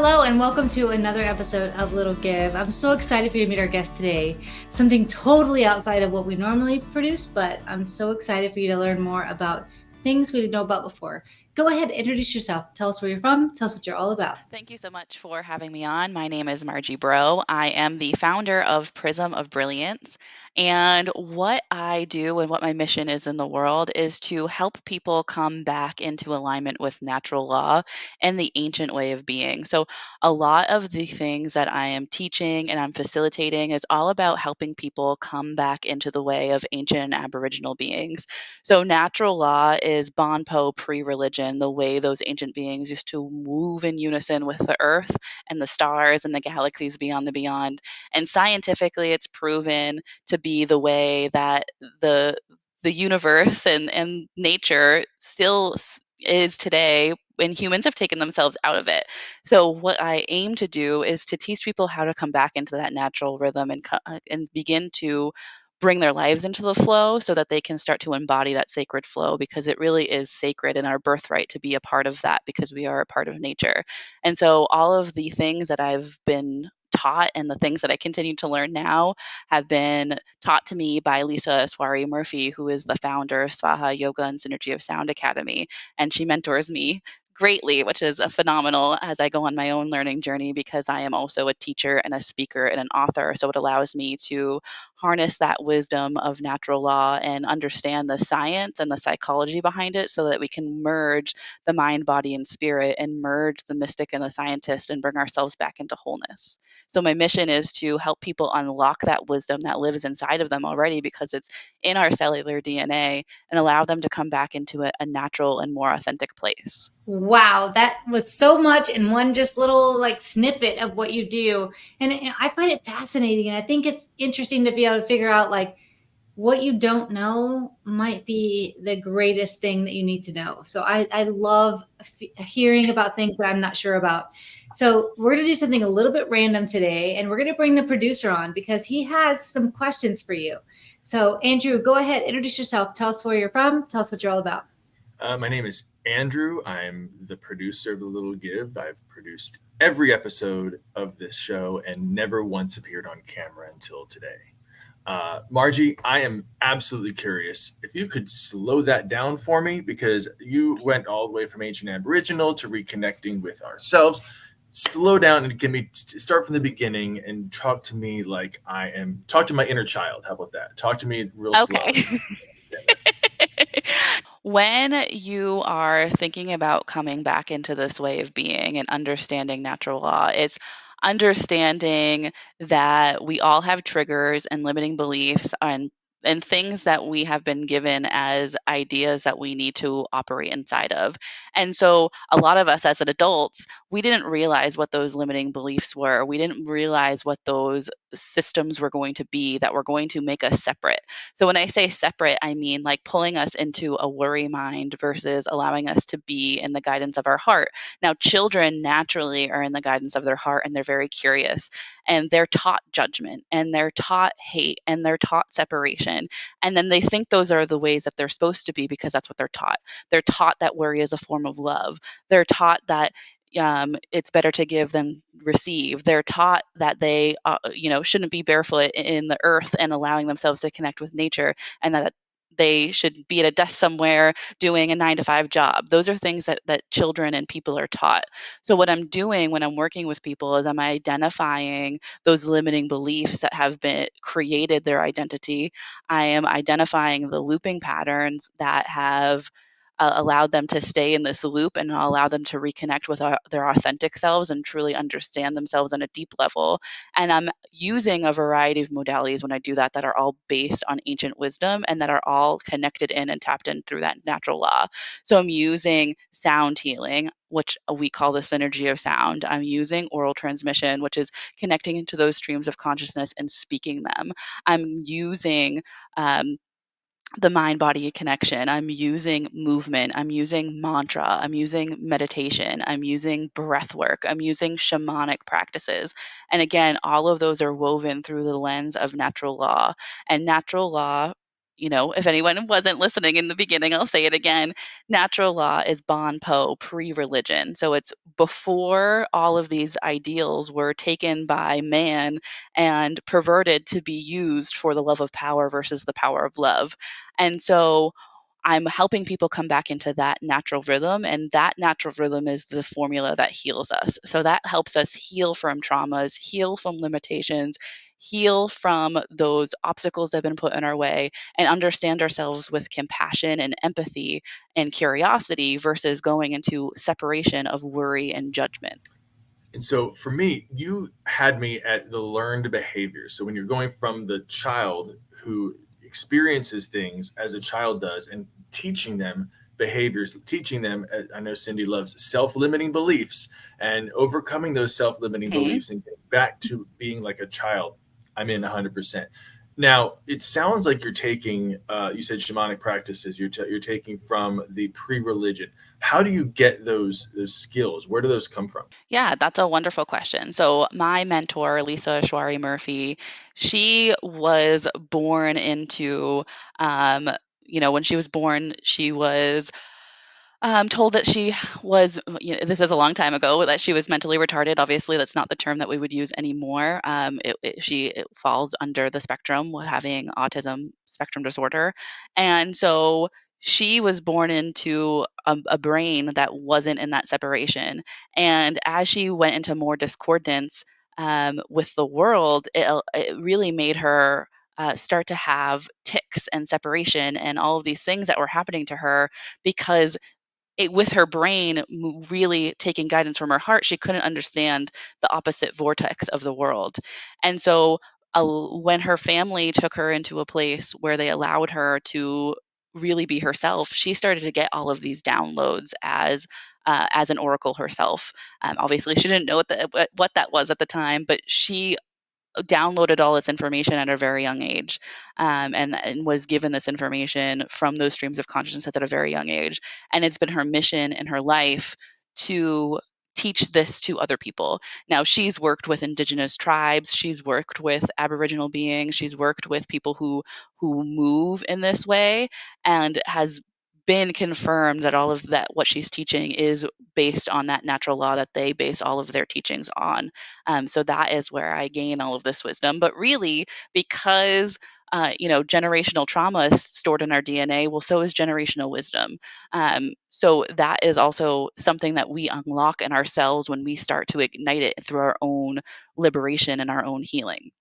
Hello and welcome to another episode of Little Give. I'm so excited for you to meet our guest today. Something totally outside of what we normally produce, but I'm so excited for you to learn more about things we didn't know about before. Go ahead, introduce yourself. Tell us where you're from. Tell us what you're all about. Thank you so much for having me on. My name is Margie Breault. I am the founder of Prism of Brilliance. And what I do and what my mission is in the world is to help people come back into alignment with natural law and the ancient way of being. So, a lot of the things that I am teaching and I'm facilitating is all about helping people come back into the way of ancient and Aboriginal beings. So, natural law is Bonpo pre religion, the way those ancient beings used to move in unison with the earth and the stars and the galaxies beyond the beyond. And scientifically, it's proven to be the way that the universe and nature is today when humans have taken themselves out of it. So what I aim to do is to teach people how to come back into that natural rhythm and begin to bring their lives into the flow so that they can start to embody that sacred flow, because it really is sacred and our birthright to be a part of that because we are a part of nature. And so all of the things that I've been taught and the things that I continue to learn now have been taught to me by Lisa Swari Murphy, who is the founder of Swaha Yoga and Synergy of Sound Academy. And she mentors me greatly, which is a phenomenal as I go on my own learning journey, because I am also a teacher and a speaker and an author. So it allows me to harness that wisdom of natural law and understand the science and the psychology behind it so that we can merge the mind, body, and spirit and merge the mystic and the scientist and bring ourselves back into wholeness. So my mission is to help people unlock that wisdom that lives inside of them already, because it's in our cellular DNA, and allow them to come back into a natural and more authentic place. Wow, that was so much in one just little like snippet of what you do. And I find it fascinating. And I think it's interesting to be able to figure out like what you don't know might be the greatest thing that you need to know. So I love hearing about things that I'm not sure about. So we're going to do something a little bit random today, and we're going to bring the producer on because he has some questions for you. So Andrew, go ahead, introduce yourself. Tell us where you're from. Tell us what you're all about. My name is Andrew. I'm the producer of The Little Give. I've produced every episode of this show and never once appeared on camera until today. Margie, I am absolutely curious if you could slow that down for me, because you went all the way from ancient Aboriginal to reconnecting with ourselves. Slow down and give me start from the beginning and talk to me like talk to my inner child. How about that? Talk to me real slow. Okay. When you are thinking about coming back into this way of being and understanding natural law, it's understanding that we all have triggers and limiting beliefs and things that we have been given as ideas that we need to operate inside of. And so a lot of us as adults, we didn't realize what those limiting beliefs were. We didn't realize what those systems were going to be that were going to make us separate. So when I say separate, I mean like pulling us into a worry mind versus allowing us to be in the guidance of our heart. Now, children naturally are in the guidance of their heart and they're very curious, and they're taught judgment and they're taught hate and they're taught separation. And then they think those are the ways that they're supposed to be because that's what they're taught. They're taught that worry is a form of love. They're taught that it's better to give than receive. They're taught that they, shouldn't be barefoot in the earth and allowing themselves to connect with nature, and that they should be at a desk somewhere doing a 9 to 5 job. Those are things that children and people are taught. So what I'm doing when I'm working with people is I'm identifying those limiting beliefs that have been created their identity. I am identifying the looping patterns that have allowed them to stay in this loop and allow them to reconnect with their authentic selves and truly understand themselves on a deep level. And I'm using a variety of modalities when I do that are all based on ancient wisdom and that are all connected in and tapped in through that natural law. So I'm using sound healing, which we call the synergy of sound. I'm using oral transmission, which is connecting into those streams of consciousness and speaking them. I'm using the mind body connection. I'm using movement. I'm using mantra. I'm using meditation. I'm using breath work. I'm using shamanic practices. And again, all of those are woven through the lens of natural law. And natural law if anyone wasn't listening in the beginning, I'll say it again. Natural law is Bon Po, pre-religion. So it's before all of these ideals were taken by man and perverted to be used for the love of power versus the power of love. And so I'm helping people come back into that natural rhythm, and that natural rhythm is the formula that heals us. So that helps us heal from traumas, heal from limitations, heal from those obstacles that have been put in our way, and understand ourselves with compassion and empathy and curiosity versus going into separation of worry and judgment. And so for me, you had me at the learned behaviors. So when you're going from the child who experiences things as a child does and teaching them behaviors, teaching them, I know Cindy loves self-limiting beliefs and overcoming those self-limiting Mhm. beliefs and getting back to being like a child. I'm in 100%. Now, it sounds like you're taking, you said shamanic practices, you're taking from the pre-religion. How do you get those skills? Where do those come from? Yeah, that's a wonderful question. So, my mentor, Lisa Shwari Murphy, she was born into, um, when she was born, she was told that she was, this is a long time ago, that she was mentally retarded. Obviously, that's not the term that we would use anymore. It falls under the spectrum with having autism spectrum disorder. And so she was born into a brain that wasn't in that separation. And as she went into more discordance with the world, it really made her start to have tics and separation and all of these things that were happening to her because with her brain really taking guidance from her heart, she couldn't understand the opposite vortex of the world. And so when her family took her into a place where they allowed her to really be herself, she started to get all of these downloads as an oracle herself. Obviously, she didn't know what that was at the time, but she downloaded all this information at a very young age, and was given this information from those streams of consciousness at a very young age. And it's been her mission in her life to teach this to other people. Now, she's worked with indigenous tribes, she's worked with Aboriginal beings, she's worked with people who move in this way, and has been confirmed that all of that what she's teaching is based on that natural law that they base all of their teachings on. So that is where I gain all of this wisdom. But really, because generational trauma is stored in our DNA, well, so is generational wisdom. So that is also something that we unlock in ourselves when we start to ignite it through our own liberation and our own healing.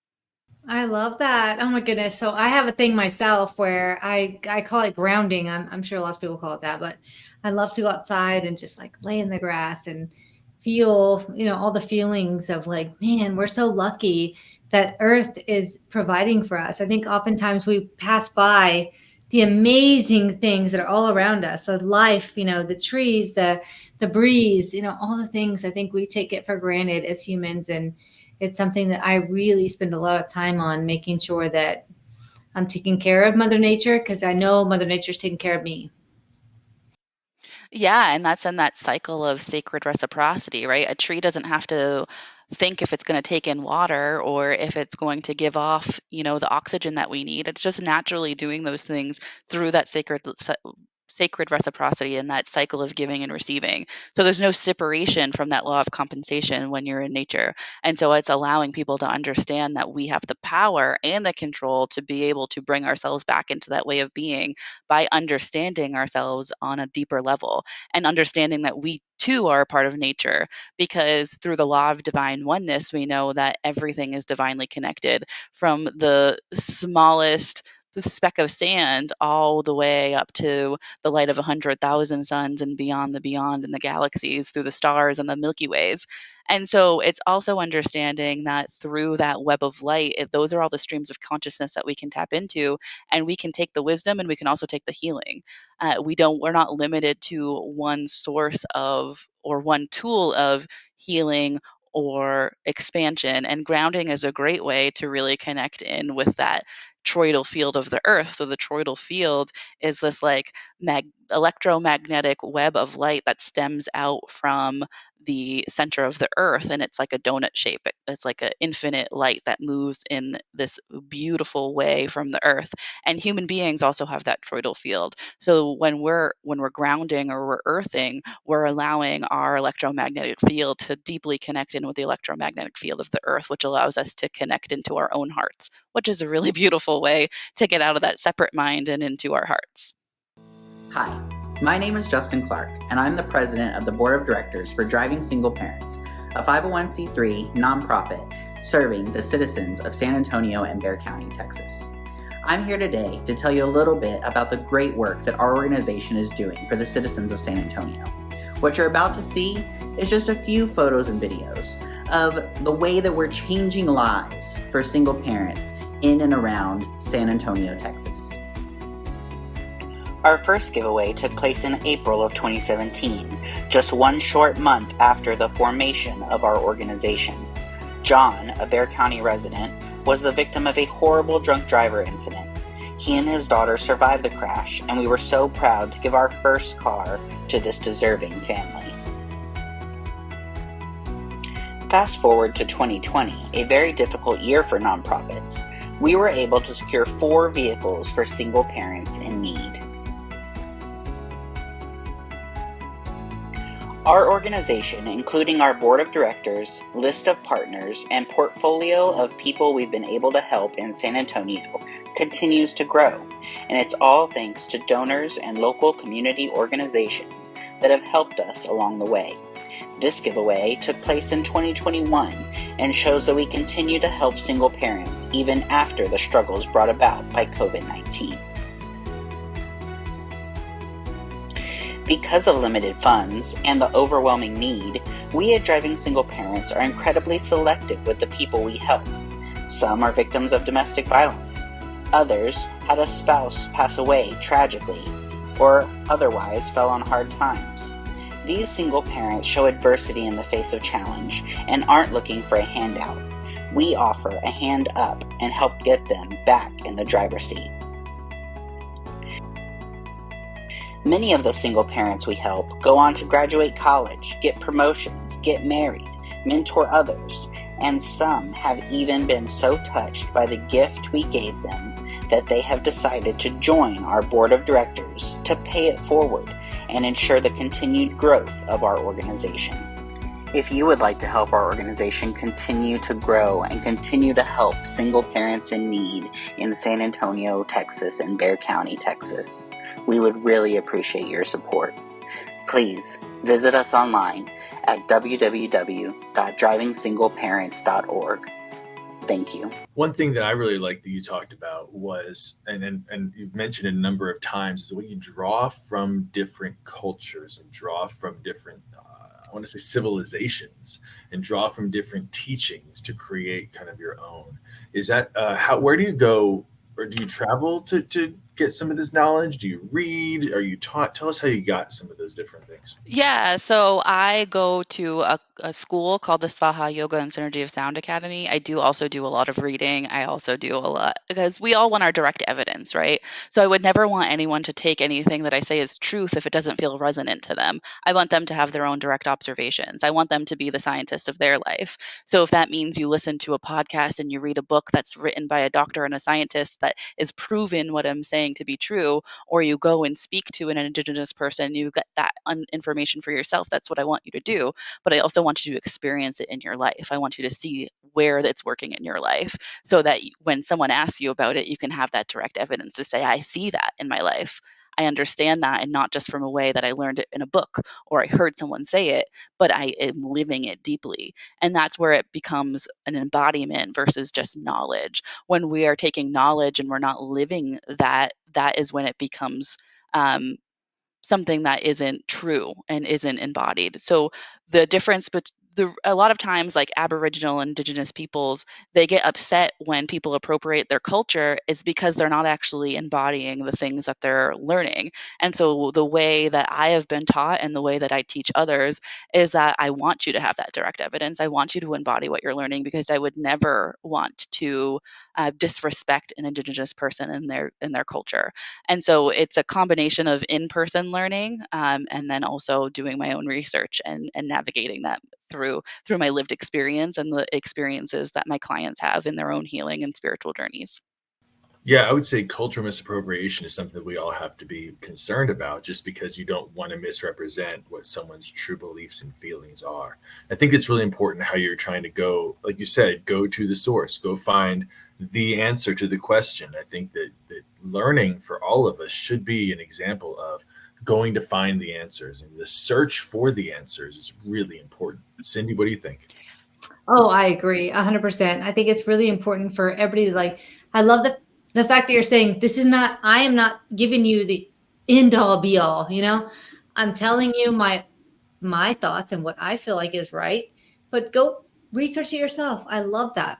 I love that. Oh my goodness. So I have a thing myself where I call it grounding. I'm sure lots of people call it that, but I love to go outside and just like lay in the grass and feel, all the feelings of like, man, we're so lucky that Earth is providing for us. I think oftentimes we pass by the amazing things that are all around us, the life, the trees, the breeze, all the things. I think we take it for granted as humans, and it's something that I really spend a lot of time on, making sure that I'm taking care of Mother Nature, because I know Mother Nature's taking care of me. Yeah, and that's in that cycle of sacred reciprocity, right? A tree doesn't have to think if it's going to take in water or if it's going to give off, the oxygen that we need. It's just naturally doing those things through that sacred reciprocity and that cycle of giving and receiving. So there's no separation from that law of compensation when you're in nature. And so it's allowing people to understand that we have the power and the control to be able to bring ourselves back into that way of being by understanding ourselves on a deeper level and understanding that we too are a part of nature, because through the law of divine oneness we know that everything is divinely connected, from the smallest the speck of sand all the way up to the light of 100,000 suns and beyond the beyond in the galaxies, through the stars and the Milky Ways. And so it's also understanding that through that web of light, those are all the streams of consciousness that we can tap into, and we can take the wisdom and we can also take the healing. We're not limited to one source of or one tool of healing or expansion, and grounding is a great way to really connect in with that toroidal field of the Earth. So the toroidal field is this like electromagnetic web of light that stems out from the center of the Earth, and it's like a donut shape. It's like an infinite light that moves in this beautiful way from the Earth. And human beings also have that toroidal field. So when we're grounding or we're earthing, we're allowing our electromagnetic field to deeply connect in with the electromagnetic field of the Earth, which allows us to connect into our own hearts, which is a really beautiful way to get out of that separate mind and into our hearts. Hi, my name is Justin Clark, and I'm the president of the board of directors for Driving Single Parents, a 501c3 nonprofit serving the citizens of San Antonio and Bexar County, Texas. I'm here today to tell you a little bit about the great work that our organization is doing for the citizens of San Antonio. What you're about to see is just a few photos and videos of the way that we're changing lives for single parents in and around San Antonio, Texas. Our first giveaway took place in April of 2017, just one short month after the formation of our organization. John, a Bexar County resident, was the victim of a horrible drunk driver incident. He and his daughter survived the crash, and we were so proud to give our first car to this deserving family. Fast forward to 2020, a very difficult year for nonprofits. We were able to secure 4 vehicles for single parents in need. Our organization, including our board of directors, list of partners, and portfolio of people we've been able to help in San Antonio, continues to grow, and it's all thanks to donors and local community organizations that have helped us along the way. This giveaway took place in 2021 and shows that we continue to help single parents even after the struggles brought about by COVID-19. Because of limited funds and the overwhelming need, we at Driving Single Parents are incredibly selective with the people we help. Some are victims of domestic violence. Others had a spouse pass away tragically, or otherwise fell on hard times. These single parents show adversity in the face of challenge and aren't looking for a handout. We offer a hand up and help get them back in the driver's seat. Many of the single parents we help go on to graduate college, get promotions, get married, mentor others, and some have even been so touched by the gift we gave them that they have decided to join our board of directors to pay it forward and ensure the continued growth of our organization. If you would like to help our organization continue to grow and continue to help single parents in need in San Antonio, Texas, and Bexar County, Texas, we would really appreciate your support. Please visit us online at www.drivingsingleparents.org. Thank you. One thing that I really liked that you talked about was, and you've mentioned it a number of times, is when you draw from different cultures and draw from different, I want to say civilizations, and draw from different teachings to create kind of your own. Is that where do you go, or do you travel to get some of this knowledge? Do you read? Are you taught? Tell us how you got some of those different things. Yeah, so I go to a school called the Svaha Yoga and Synergy of Sound Academy. I do also do a lot of reading. I also do a lot because we all want our direct evidence, right? So I would never want anyone to take anything that I say as truth if it doesn't feel resonant to them. I want them to have their own direct observations. I want them to be the scientist of their life. So if that means you listen to a podcast and you read a book that's written by a doctor and a scientist that is proven what I'm saying to be true, or you go and speak to an Indigenous person, you get that information for yourself. That's what I want you to do. But I also want you to experience it in your life. I want you to see where that's working in your life so that when someone asks you about it, you can have that direct evidence to say, I see that in my life. I understand that, and not just from a way that I learned it in a book or I heard someone say it, but I am living it deeply. And that's where it becomes an embodiment versus just knowledge. When we are taking knowledge and we're not living that, that is when it becomes something that isn't true and isn't embodied. So the difference a lot of times, like Aboriginal Indigenous peoples, they get upset when people appropriate their culture is because they're not actually embodying the things that they're learning. And so the way that I have been taught and the way that I teach others is that I want you to have that direct evidence. I want you to embody what you're learning, because I would never want to disrespect an Indigenous person in their culture. And so it's a combination of in-person learning, and then also doing my own research and navigating that through my lived experience and the experiences that my clients have in their own healing and spiritual journeys. Yeah, I would say cultural misappropriation is something that we all have to be concerned about, just because you don't want to misrepresent what someone's true beliefs and feelings are. I think it's really important how you're trying to go, like you said, go to the source, go find the answer to the question. I think that learning for all of us should be an example of going to find the answers, and the search for the answers is really important. Cindy, what do you think? Oh, I agree 100%. I think it's really important for everybody to like, I love the fact that you're saying this is not, I am not giving you the end all be all, you know, I'm telling you my thoughts and what I feel like is right, but go research it yourself. I love that.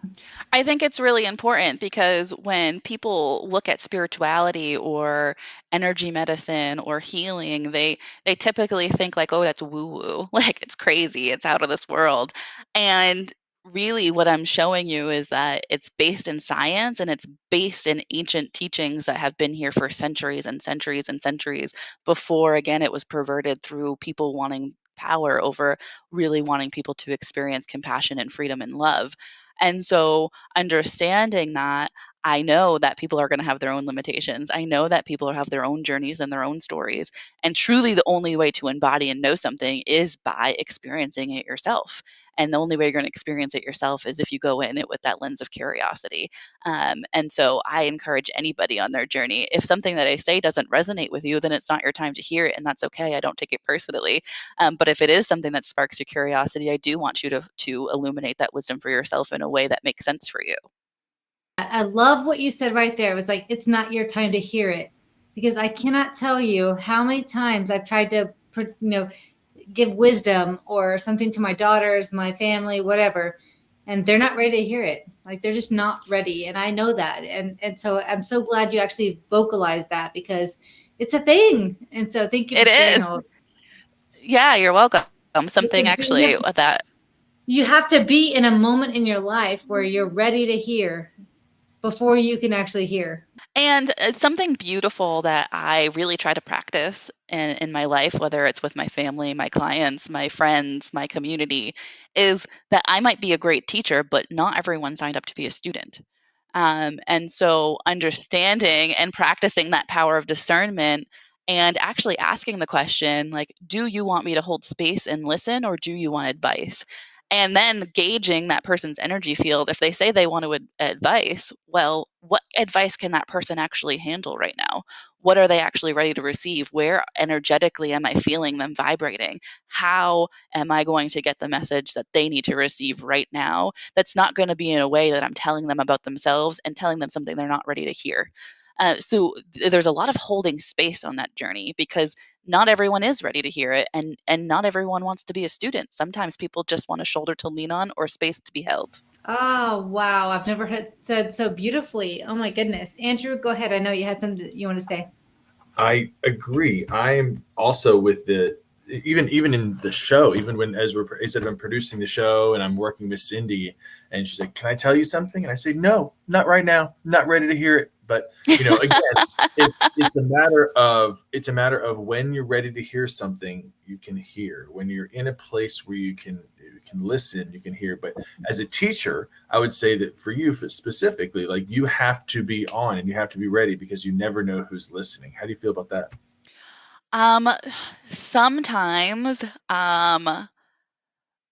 I think it's really important, because when people look at spirituality or energy medicine or healing, they typically think like, oh, that's woo woo, like it's crazy, it's out of this world. And really what I'm showing you is that it's based in science, and it's based in ancient teachings that have been here for centuries and centuries and centuries before, again, it was perverted through people wanting power over really wanting people to experience compassion and freedom and love. And so understanding that, I know that people are going to have their own limitations. I know that people have their own journeys and their own stories. And truly, the only way to embody and know something is by experiencing it yourself. And the only way you're going to experience it yourself is if you go in it with that lens of curiosity. And so I encourage anybody on their journey. If something that I say doesn't resonate with you, then it's not your time to hear it. And that's okay. I don't take it personally. But if it is something that sparks your curiosity, I do want you to illuminate that wisdom for yourself in a way that makes sense for you. I love what you said right there. It was like, it's not your time to hear it, because I cannot tell you how many times I've tried to, give wisdom or something to my daughters, my family, whatever, and they're not ready to hear it. Like they're just not ready. And I know that. And so I'm so glad you actually vocalized that, because it's a thing. And so thank you for It sharing is. all. Yeah, you're welcome. Something actually that. You have to be in a moment in your life where you're ready to hear before you can actually hear. And something beautiful that I really try to practice in my life, whether it's with my family, my clients, my friends, my community, is that I might be a great teacher, but not everyone signed up to be a student. And so understanding and practicing that power of discernment, and actually asking the question, like, do you want me to hold space and listen, or do you want advice? And then gauging that person's energy field. If they say they want to advice, well, what advice can that person actually handle right now? What are they actually ready to receive? Where energetically am I feeling them vibrating? How am I going to get the message that they need to receive right now? That's not going to be in a way that I'm telling them about themselves and telling them something they're not ready to hear. There's a lot of holding space on that journey, because not everyone is ready to hear it, and not everyone wants to be a student. Sometimes people just want a shoulder to lean on or space to be held. Oh, wow. I've never heard it said so beautifully. Oh my goodness. Andrew, go ahead. I know you had something you want to say. I agree. I am also with the even in the show, even when as I'm producing the show and I'm working with Cindy, and she's like, "Can I tell you something?" And I say, "No, not right now. Not ready to hear it." But again, it's a matter of when you're ready to hear something, you can hear. When you're in a place where you can listen, you can hear. But as a teacher, I would say that for you specifically, like you have to be on and you have to be ready, because you never know who's listening. How do you feel about that? Um, Sometimes,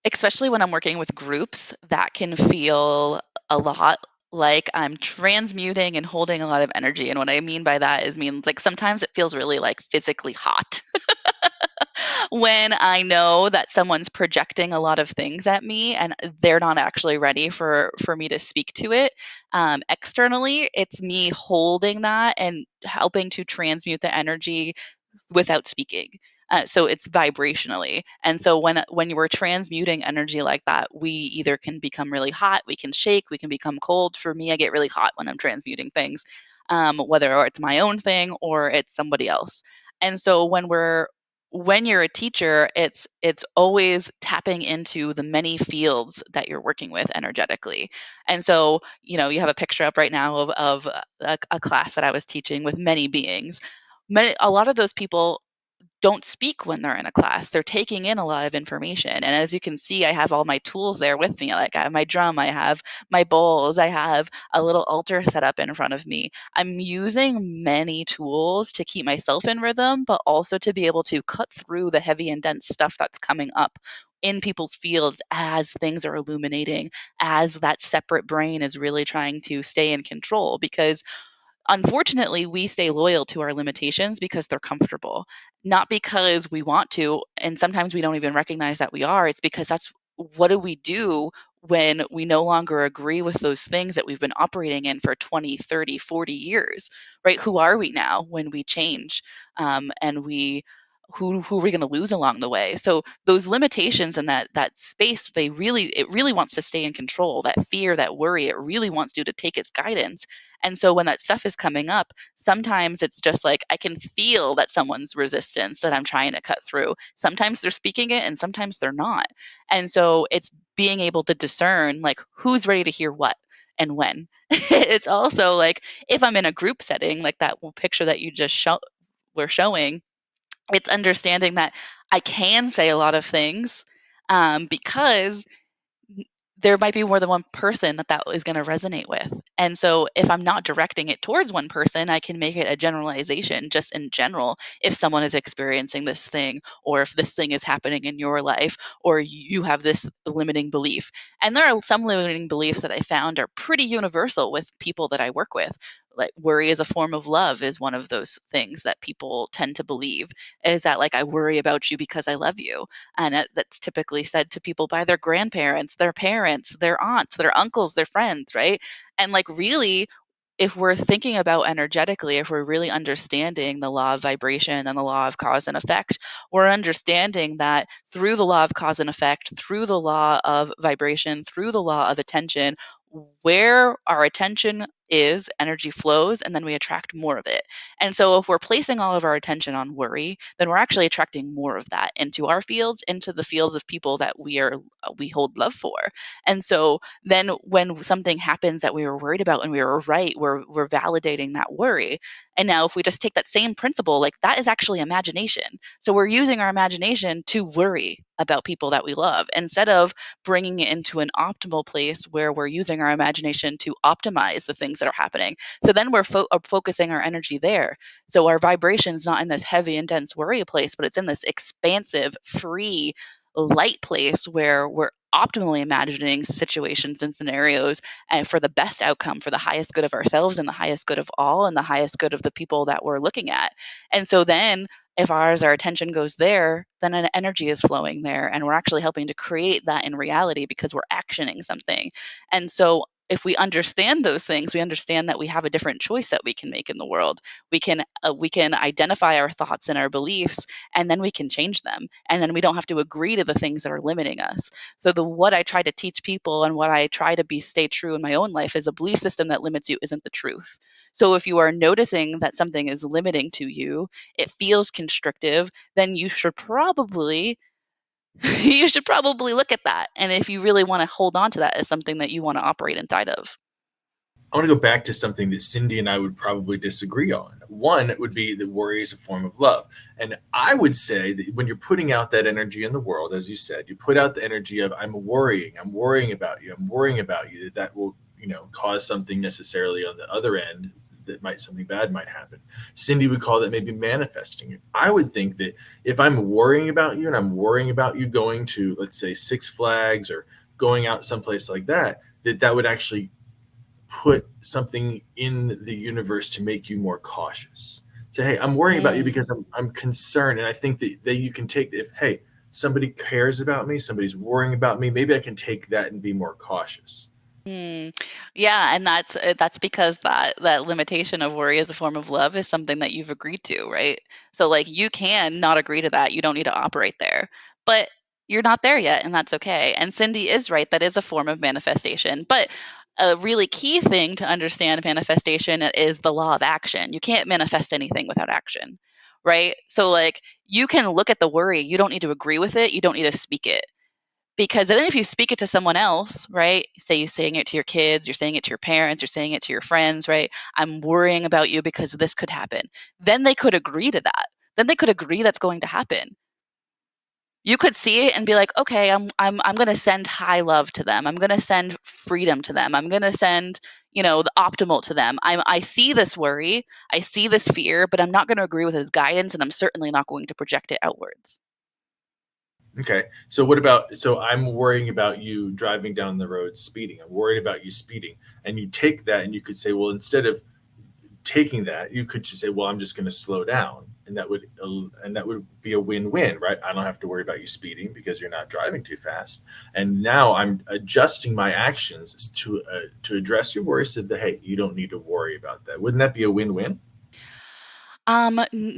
especially when I'm working with groups, that can feel a lot like I'm transmuting and holding a lot of energy. And what I mean by that is mean like sometimes it feels really like physically hot when I know that someone's projecting a lot of things at me and they're not actually ready for me to speak to it. Externally, it's me holding that and helping to transmute the energy without speaking. So it's vibrationally. And so when you were transmuting energy like that, we either can become really hot, we can shake, we can become cold. For me, I get really hot when I'm transmuting things, whether it's my own thing or it's somebody else. And so when you're a teacher, it's always tapping into the many fields that you're working with energetically. And so, you have a picture up right now of a class that I was teaching with many beings. A lot of those people don't speak when they're in a class. They're taking in a lot of information. And as you can see, I have all my tools there with me. Like I have my drum, I have my bowls, I have a little altar set up in front of me. I'm using many tools to keep myself in rhythm, but also to be able to cut through the heavy and dense stuff that's coming up in people's fields as things are illuminating, as that separate brain is really trying to stay in control. Because unfortunately, we stay loyal to our limitations because they're comfortable, not because we want to. And sometimes we don't even recognize that we are. It's because what do we do when we no longer agree with those things that we've been operating in for 20, 30, 40 years, right? Who are we now when we change? And who are we going to lose along the way? So those limitations and that space, it really wants to stay in control. That fear, that worry, it really wants you to take its guidance. And so when that stuff is coming up, sometimes it's just like I can feel that someone's resistance that I'm trying to cut through. Sometimes they're speaking it and sometimes they're not. And so it's being able to discern like who's ready to hear what and when. It's also like if I'm in a group setting, like that picture that you just were showing, it's understanding that I can say a lot of things because there might be more than one person that is going to resonate with. And so if I'm not directing it towards one person, I can make it a generalization just in general. If someone is experiencing this thing, or if this thing is happening in your life, or you have this limiting belief. And there are some limiting beliefs that I found are pretty universal with people that I work with. Like worry is a form of love is one of those things that people tend to believe, is that like I worry about you because I love you. And that's typically said to people by their grandparents, their parents, their aunts, their uncles, their friends, right? And like really, if we're thinking about energetically, if we're really understanding the law of vibration and the law of cause and effect, we're understanding that through the law of cause and effect, through the law of vibration, through the law of attention, where our attention is, energy flows, and then we attract more of it. And so if we're placing all of our attention on worry, then we're actually attracting more of that into our fields, into the fields of people that we hold love for. And so then when something happens that we were worried about and we were right, we're validating that worry. And now if we just take that same principle, like that is actually imagination. So we're using our imagination to worry about people that we love instead of bringing it into an optimal place where we're using our imagination to optimize the things that are happening. So then we're focusing our energy there. So our vibration is not in this heavy, intense worry place, but it's in this expansive, free, light place where we're optimally imagining situations and scenarios and for the best outcome, for the highest good of ourselves and the highest good of all and the highest good of the people that we're looking at. And so then if our attention goes there, then an energy is flowing there and we're actually helping to create that in reality because we're actioning something. And so if we understand those things, we understand that we have a different choice that we can make in the world. We can identify our thoughts and our beliefs, and then we can change them. And then we don't have to agree to the things that are limiting us. So what I try to teach people and what I try to stay true in my own life is a belief system that limits you isn't the truth. So if you are noticing that something is limiting to you, it feels constrictive, then you should probably look at that. And if you really want to hold on to that as something that you want to operate inside of. I want to go back to something that Cindy and I would probably disagree on. One would be that worry is a form of love. And I would say that when you're putting out that energy in the world, as you said, you put out the energy of I'm worrying about you, that will, cause something necessarily on the other end something bad might happen. Cindy would call that maybe manifesting it. I would think that if I'm worrying about you and I'm worrying about you going to, let's say, Six Flags or going out someplace like that, that would actually put something in the universe to make you more cautious. Say, hey, I'm worrying about you because I'm concerned. And I think that you can take, if, hey, somebody cares about me, somebody's worrying about me, maybe I can take that and be more cautious. Yeah, and that's because that limitation of worry as a form of love is something that you've agreed to, right? So like you can not agree to that. You don't need to operate there. But you're not there yet, and that's okay. And Cindy is right. That is a form of manifestation. But a really key thing to understand manifestation is the law of action. You can't manifest anything without action, right? So like you can look at the worry, you don't need to agree with it, you don't need to speak it. Because then if you speak it to someone else, right? Say you're saying it to your kids, you're saying it to your parents, you're saying it to your friends, right? I'm worrying about you because this could happen. Then they could agree to that. Then they could agree that's going to happen. You could see it and be like, okay, I'm going to send high love to them. I'm going to send freedom to them. I'm going to send, the optimal to them. I see this worry, I see this fear, but I'm not going to agree with his guidance, and I'm certainly not going to project it outwards. Okay. So I'm worrying about you driving down the road speeding. I'm worried about you speeding. And you take that and you could say, well, instead of taking that, you could just say, well, I'm just going to slow down. And that would be a win-win, right? I don't have to worry about you speeding because you're not driving too fast. And now I'm adjusting my actions to address your worries, so that, hey, you don't need to worry about that. Wouldn't that be a win-win?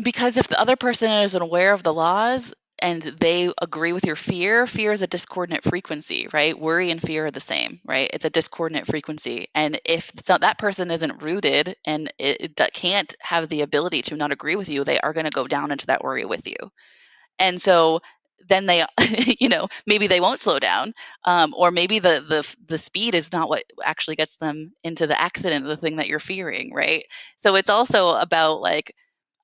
Because if the other person isn't aware of the laws and they agree with your fear, fear is a discordant frequency, right? Worry and fear are the same, right? It's a discordant frequency. And if that person isn't rooted and it can't have the ability to not agree with you, they are going to go down into that worry with you. And so then they, maybe they won't slow down, or maybe the speed is not what actually gets them into the accident, the thing that you're fearing, right? So it's also about like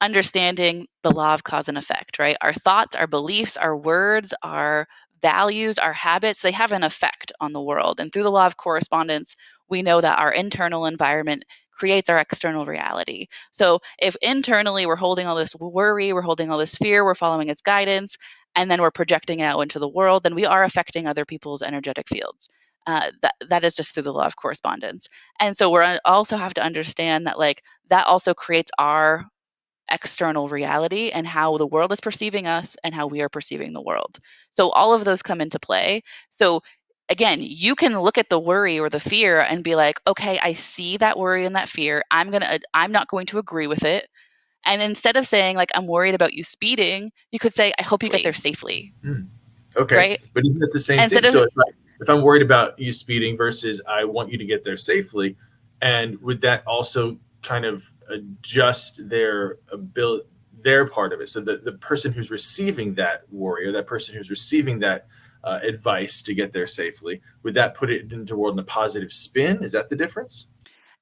understanding the law of cause and effect, right? Our thoughts, our beliefs, our words, our values, our habits, they have an effect on the world. And through the law of correspondence, we know that our internal environment creates our external reality. So if internally we're holding all this worry, we're holding all this fear, we're following its guidance, and then we're projecting it out into the world, then we are affecting other people's energetic fields. That is just through the law of correspondence. And so we're also have to understand that like that also creates our external reality and how the world is perceiving us and how we are perceiving the world. So all of those come into play. So again, you can look at the worry or the fear and be like, okay, I see that worry and that fear. I'm not going to agree with it. And instead of saying like I'm worried about you speeding, you could say I hope you get there safely, Okay. right? But isn't that the same thing? Instead of So if I'm worried about you speeding versus I want you to get there safely, and would that also kind of adjust their ability, their part of it? So the person who's receiving that worry, or that person who's receiving that advice to get there safely, would that put it into the world in a positive spin? Is that the difference?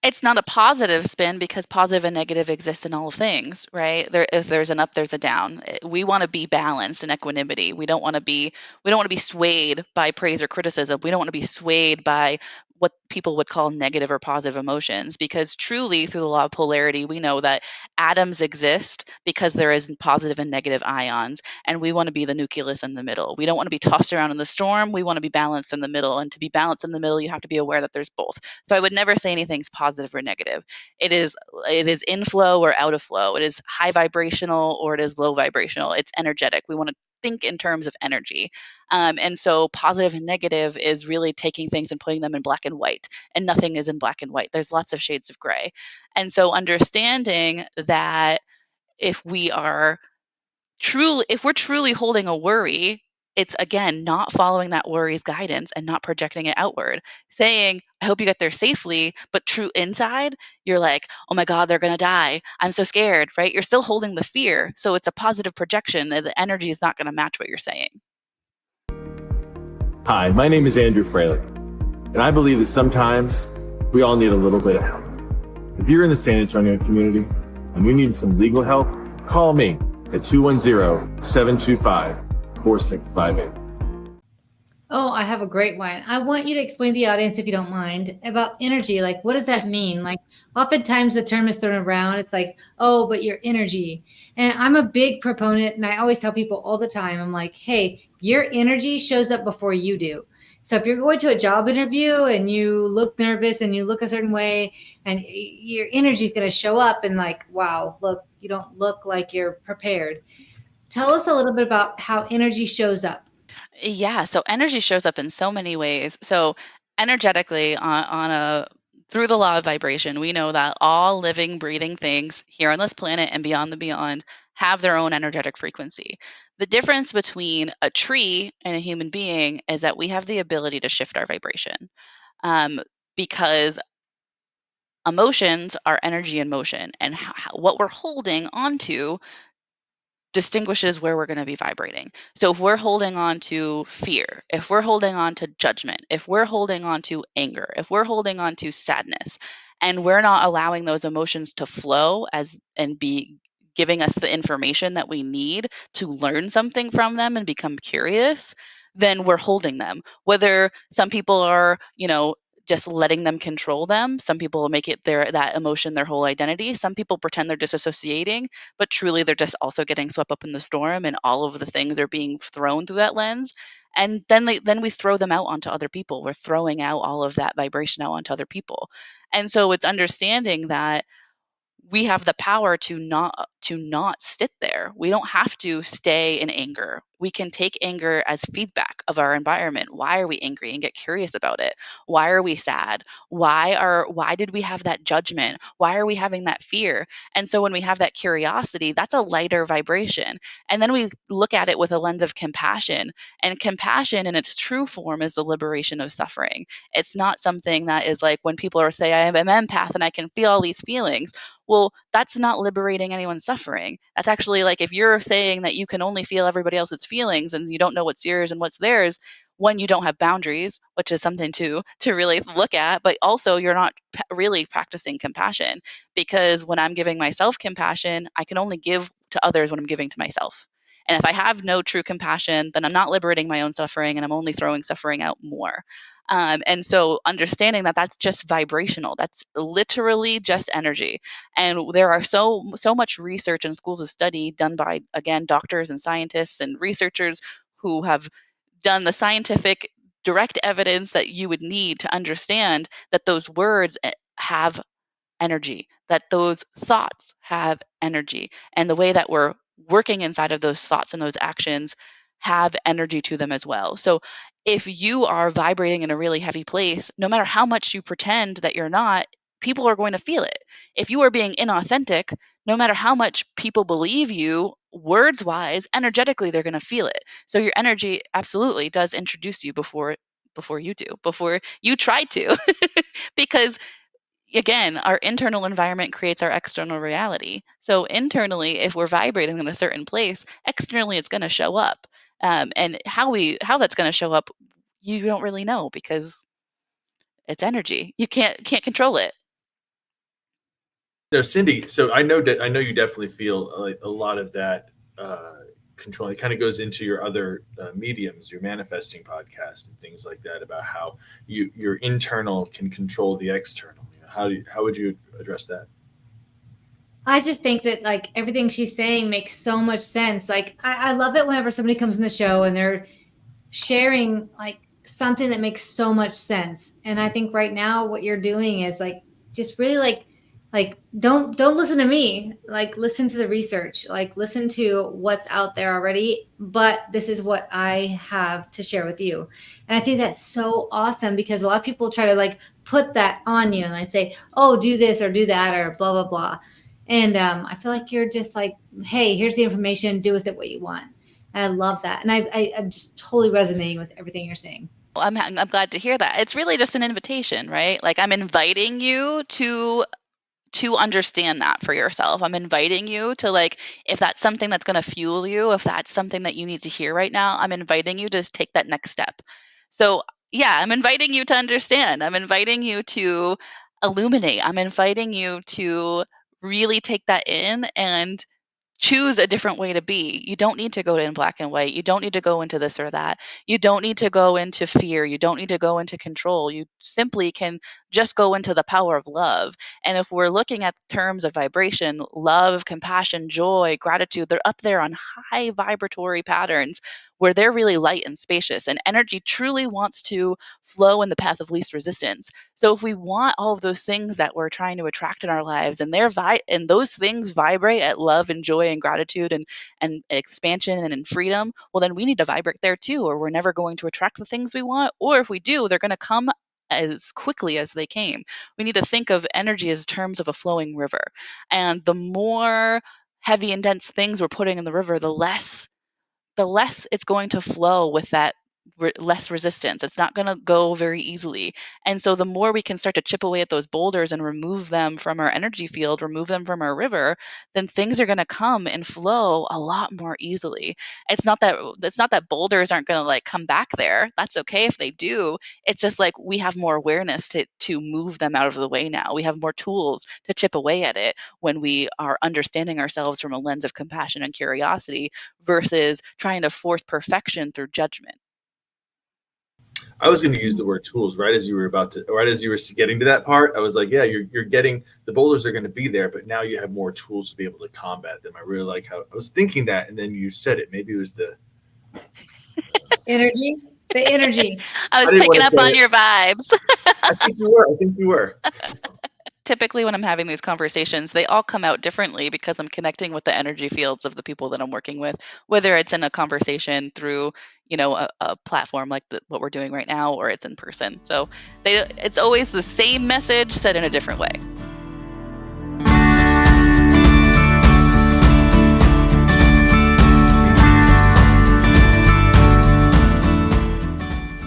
It's not a positive spin because positive and negative exist in all things, right? If there's an up, there's a down. We want to be balanced in equanimity. We don't want to be swayed by praise or criticism. We don't want to be swayed by what people would call negative or positive emotions, because truly through the law of polarity, we know that atoms exist because there is positive and negative ions, and we want to be the nucleus in the middle. We don't want to be tossed around in the storm. We want to be balanced in the middle, and to be balanced in the middle, you have to be aware that there's both. So I would never say anything's positive or negative. It is in flow or out of flow. It is high vibrational or it is low vibrational. It's energetic. We want to think in terms of energy. And so positive and negative is really taking things and putting them in black and white, and nothing is in black and white. There's lots of shades of gray. And so understanding that if we are if we're truly holding a worry, it's again not following that worry's guidance and not projecting it outward, saying, I hope you get there safely, but true inside, you're like, oh my God, they're going to die. I'm so scared, right? You're still holding the fear. So it's a positive projection that the energy is not going to match what you're saying. Hi, my name is Andrew Fraley, and I believe that sometimes we all need a little bit of help. If you're in the San Antonio community and you need some legal help, call me at 210-725-4658. Oh, I have a great one. I want you to explain to the audience, if you don't mind, about energy. Like, what does that mean? Like, oftentimes the term is thrown around. It's like, oh, but your energy. And I'm a big proponent, and I always tell people all the time, I'm like, hey, your energy shows up before you do. So if you're going to a job interview and you look nervous and you look a certain way, and your energy is going to show up and like, wow, look, you don't look like you're prepared. Tell us a little bit about how energy shows up. Yeah, so energy shows up in so many ways. So energetically through the law of vibration, we know that all living, breathing things here on this planet and beyond the beyond have their own energetic frequency. The difference between a tree and a human being is that we have the ability to shift our vibration, because emotions are energy in motion, and what we're holding onto distinguishes where we're going to be vibrating. So if we're holding on to fear, if we're holding on to judgment, if we're holding on to anger, if we're holding on to sadness, and we're not allowing those emotions to flow and be giving us the information that we need to learn something from them and become curious, then we're holding them. Whether some people are, just letting them control them, some people make it that emotion their whole identity, some people pretend they're disassociating, but truly they're just also getting swept up in the storm, and all of the things are being thrown through that lens. And then we throw them out onto other people. We're throwing out all of that vibration out onto other people. And so it's understanding that we have the power to not sit there. We don't have to stay in anger. We can take anger as feedback of our environment. Why are we angry? And get curious about it. Why are we sad? Why did we have that judgment? Why are we having that fear? And so when we have that curiosity, that's a lighter vibration. And then we look at it with a lens of compassion. And compassion in its true form is the liberation of suffering. It's not something that is like when people are saying, I am an empath and I can feel all these feelings. Well, that's not liberating anyone's suffering. That's actually like if you're saying that you can only feel everybody else's feelings and you don't know what's yours and what's theirs, one, you don't have boundaries, which is something to really look at, but also you're not really practicing compassion, because when I'm giving myself compassion, I can only give to others what I'm giving to myself. And if I have no true compassion, then I'm not liberating my own suffering and I'm only throwing suffering out more. And so understanding that that's just vibrational, that's literally just energy. And there are so much research and schools of study done by, again, doctors and scientists and researchers who have done the scientific direct evidence that you would need to understand that those words have energy, that those thoughts have energy, and the way that we're working inside of those thoughts and those actions have energy to them as well. So if you are vibrating in a really heavy place, no matter how much you pretend that you're not, people are going to feel it. If you are being inauthentic, no matter how much people believe you, words wise, energetically, they're going to feel it. So your energy absolutely does introduce you before you try to, because again, our internal environment creates our external reality. So internally, if we're vibrating in a certain place, externally it's going to show up. And how that's going to show up, you don't really know, because it's energy. You can't control it. No, Cindy. So I know you definitely feel like a lot of that control. It kind of goes into your other mediums, your manifesting podcast and things like that, about how your internal can control the external. How would you address that? I just think that like everything she's saying makes so much sense. Like I love it whenever somebody comes in the show and they're sharing like something that makes so much sense. And I think right now what you're doing is like just really like don't listen to me. Like listen to the research. Like listen to what's out there already, but this is what I have to share with you. And I think that's so awesome, because a lot of people try to like put that on you and like say, "Oh, do this or do that or blah blah blah." And I feel like you're just like, "Hey, here's the information. Do with it what you want." And I love that. And I'm just totally resonating with everything you're saying. Well, I'm glad to hear that. It's really just an invitation, right? Like I'm inviting you to understand that for yourself. I'm inviting you to, like, if that's something that's going to fuel you, if that's something that you need to hear right now, I'm inviting you to take that next step. So, yeah, I'm inviting you to understand. I'm inviting you to illuminate. I'm inviting you to really take that in and choose a different way to be. You don't need to go in black and white. You don't need to go into this or that. You don't need to go into fear. You don't need to go into control. You simply can just go into the power of love. And if we're looking at terms of vibration, love, compassion, joy, gratitude, they're up there on high vibratory patterns where they're really light and spacious. And energy truly wants to flow in the path of least resistance. So if we want all of those things that we're trying to attract in our lives, and and those things vibrate at love and joy and gratitude and expansion and in freedom, well then we need to vibrate there too, or we're never going to attract the things we want. Or if we do, they're going to come as quickly as they came. We need to think of energy as terms of a flowing river. And the more heavy and dense things we're putting in the river, the less it's going to flow with that less resistance. It's not going to go very easily. And so the more we can start to chip away at those boulders and remove them from our energy field, remove them from our river, then things are going to come and flow a lot more easily. It's not that boulders aren't going to like come back there. That's okay if they do. It's just like we have more awareness to move them out of the way now. We have more tools to chip away at it when we are understanding ourselves from a lens of compassion and curiosity versus trying to force perfection through judgment. I was going to use the word tools right as you were getting to that part. I was like, yeah, you're getting the boulders are going to be there, but now you have more tools to be able to combat them. I really like how I was thinking that, and then you said it. Maybe it was the energy. The energy. I was didn't picking wanna up say on it. your vibes. I think you were. Typically, when I'm having these conversations, they all come out differently because I'm connecting with the energy fields of the people that I'm working with, whether it's in a conversation through, a platform like what we're doing right now, or it's in person. So it's always the same message said in a different way.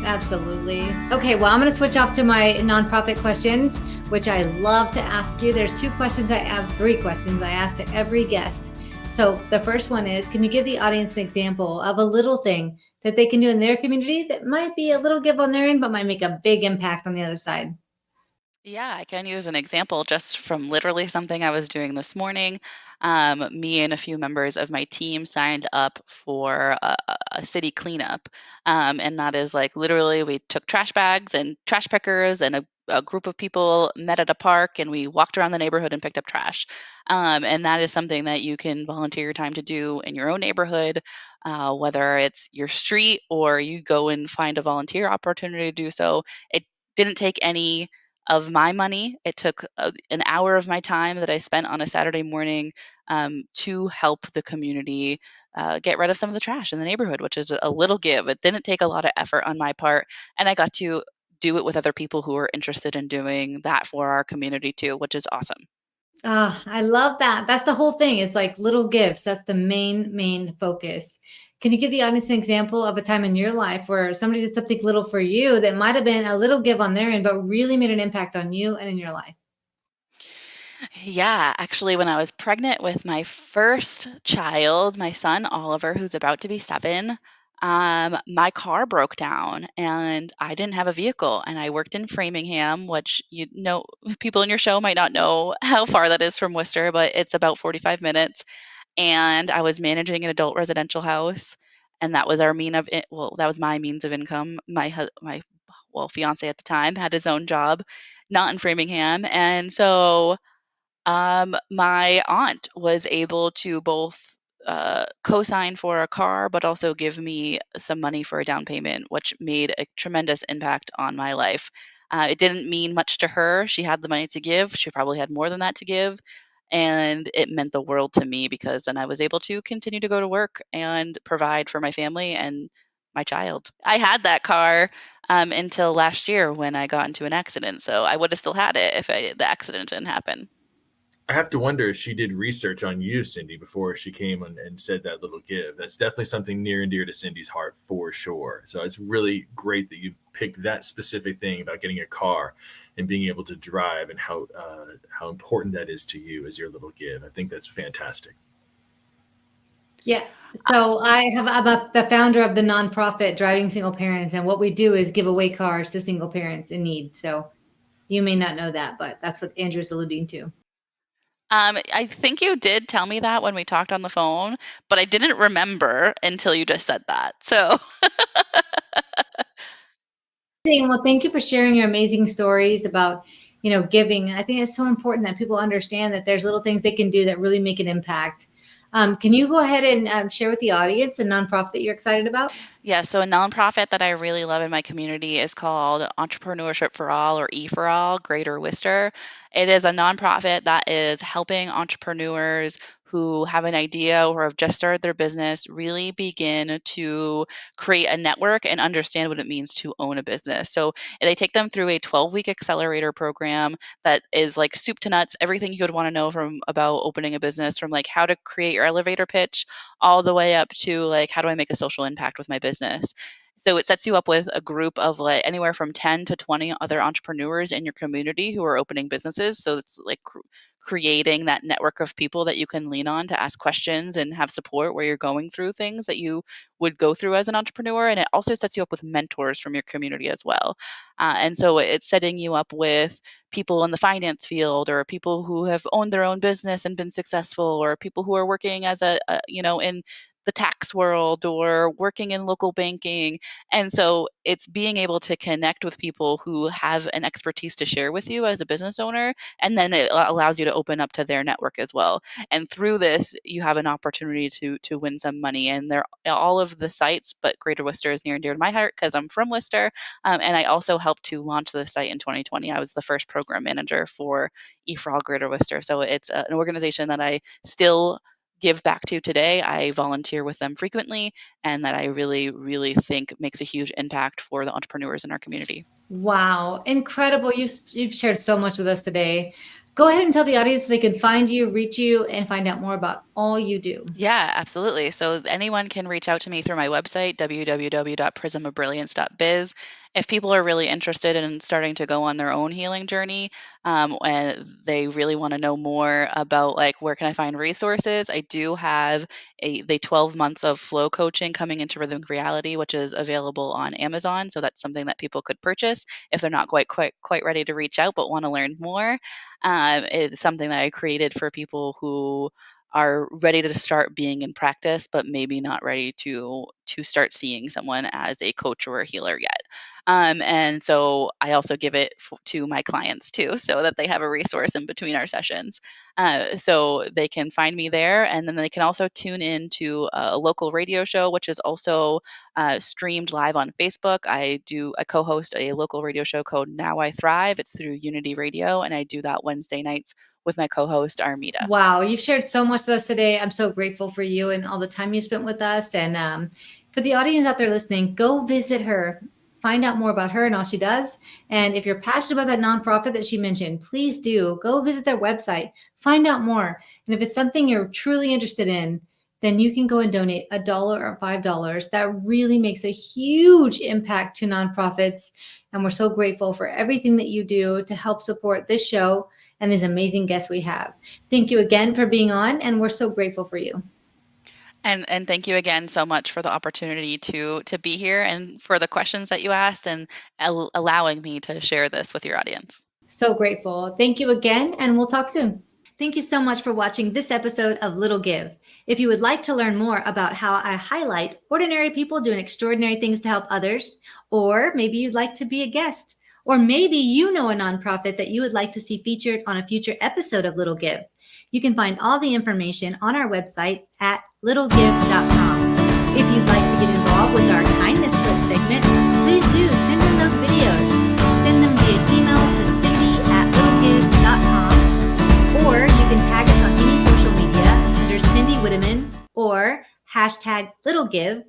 Absolutely. Okay, well, I'm going to switch off to my nonprofit questions, which I love to ask you. There's three questions I ask to every guest. So the first one is, can you give the audience an example of a little thing that they can do in their community that might be a little give on their end, but might make a big impact on the other side? Yeah, I can use an example just from literally something I was doing this morning. Me and a few members of my team signed up for a city cleanup. And that is like literally we took trash bags and trash pickers and a group of people met at a park and we walked around the neighborhood and picked up trash. And that is something that you can volunteer your time to do in your own neighborhood, whether it's your street or you go and find a volunteer opportunity to do so. It didn't take any of my money. It took an hour of my time that I spent on a Saturday morning to help the community get rid of some of the trash in the neighborhood, which is a little give. It didn't take a lot of effort on my part. And I got to do it with other people who are interested in doing that for our community too, which is awesome. I love that. That's the whole thing. It's like little gifts. That's the main focus. Can you give the audience an example of a time in your life where somebody did something little for you that might have been a little give on their end, but really made an impact on you and in your life? Yeah, actually, when I was pregnant with my first child, my son Oliver, who's about to be 7, my car broke down and I didn't have a vehicle. And I worked in Framingham, which people in your show might not know how far that is from Worcester, but it's about 45 minutes. And I was managing an adult residential house, and that was that was my means of income. My fiance at the time had his own job, not in Framingham, and so my aunt was able to both co-sign for a car, but also give me some money for a down payment, which made a tremendous impact on my life. It didn't mean much to her. She had the money to give. She probably had more than that to give. And it meant the world to me because then I was able to continue to go to work and provide for my family and my child. I had that car until last year when I got into an accident. So I would have still had it if the accident didn't happen. I have to wonder if she did research on you, Cindy, before she came and said that little give. That's definitely something near and dear to Cindy's heart for sure. So it's really great that you picked that specific thing about getting a car and being able to drive and how important that is to you as your little give. I think that's fantastic. Yeah. So I'm the founder of the nonprofit Driving Single Parents, and what we do is give away cars to single parents in need. So you may not know that, but that's what Andrew's alluding to. I think you did tell me that when we talked on the phone, but I didn't remember until you just said that. So Well, thank you for sharing your amazing stories about, giving. I think it's so important that people understand that there's little things they can do that really make an impact. Can you go ahead and share with the audience a nonprofit that you're excited about? yeah, so a nonprofit that I really love in my community is called Entrepreneurship for All, or E for All, Greater Worcester. It is a nonprofit that is helping entrepreneurs who have an idea or have just started their business really begin to create a network and understand what it means to own a business. So they take them through a 12-week accelerator program that is like soup to nuts, everything you would want to know from about opening a business, from like how to create your elevator pitch all the way up to like how do I make a social impact with my business. So it sets you up with a group of like anywhere from 10 to 20 other entrepreneurs in your community who are opening businesses. So it's like creating that network of people that you can lean on to ask questions and have support where you're going through things that you would go through as an entrepreneur. And it also sets you up with mentors from your community as well. And so it's setting you up with people in the finance field, or people who have owned their own business and been successful, or people who are working as in the tax world or working in local banking. And so it's being able to connect with people who have an expertise to share with you as a business owner. And then it allows you to open up to their network as well. And through this, you have an opportunity to win some money. And they're all of the sites, but Greater Worcester is near and dear to my heart because I'm from Worcester. And I also helped to launch the site in 2020. I was the first program manager for eFrog Greater Worcester. So it's an organization that I still give back to today. I volunteer with them frequently, and that I really, really think makes a huge impact for the entrepreneurs in our community. Wow, incredible. You've shared so much with us today. Go ahead and tell the audience so they can find you, reach you, and find out more about all you do. Yeah, absolutely. So anyone can reach out to me through my website, www.prismofbrilliance.biz. If people are really interested in starting to go on their own healing journey, and they really want to know more about like where can I find resources, I do have the 12 months of flow coaching coming into Rhythmic Reality, which is available on Amazon. So that's something that people could purchase if they're not quite ready to reach out but want to learn more. It's something that I created for people who are ready to start being in practice, but maybe not ready to start seeing someone as a coach or a healer yet. And so I also give it to my clients too, so that they have a resource in between our sessions. So they can find me there, and then they can also tune in to a local radio show, which is also streamed live on Facebook. I co-host a local radio show called Now I Thrive. It's through Unity Radio, and I do that Wednesday nights with my co-host Armida. Wow, you've shared so much with us today. I'm so grateful for you and all the time you spent with us. And for the audience out there listening, go visit her. Find out more about her and all she does. And if you're passionate about that nonprofit that she mentioned, please do go visit their website. Find out more. And if it's something you're truly interested in, then you can go and donate $1 or $5. That really makes a huge impact to nonprofits. And we're so grateful for everything that you do to help support this show and these amazing guests we have. Thank you again for being on, and we're so grateful for you. And thank you again so much for the opportunity to be here, and for the questions that you asked, and allowing me to share this with your audience. So grateful. Thank you again, and we'll talk soon. Thank you so much for watching this episode of Little Give. If you would like to learn more about how I highlight ordinary people doing extraordinary things to help others, or maybe you'd like to be a guest, or maybe you know a nonprofit that you would like to see featured on a future episode of Little Give, you can find all the information on our website at littlegive.com. If you'd like to get involved with our kindness split segment, please do send in those videos. Send them via email to cindy@littlegive.com, or you can tag us on any social media under Cindy Whitteman or #LittleGive.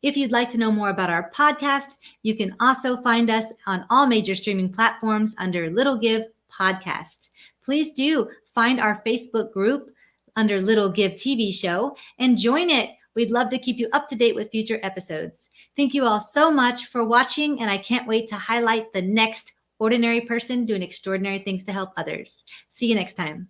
If you'd like to know more about our podcast, you can also find us on all major streaming platforms under Little Give Podcast. Please do find our Facebook group under Little Give TV Show and join it. We'd love to keep you up to date with future episodes. Thank you all so much for watching, and I can't wait to highlight the next ordinary person doing extraordinary things to help others. See you next time.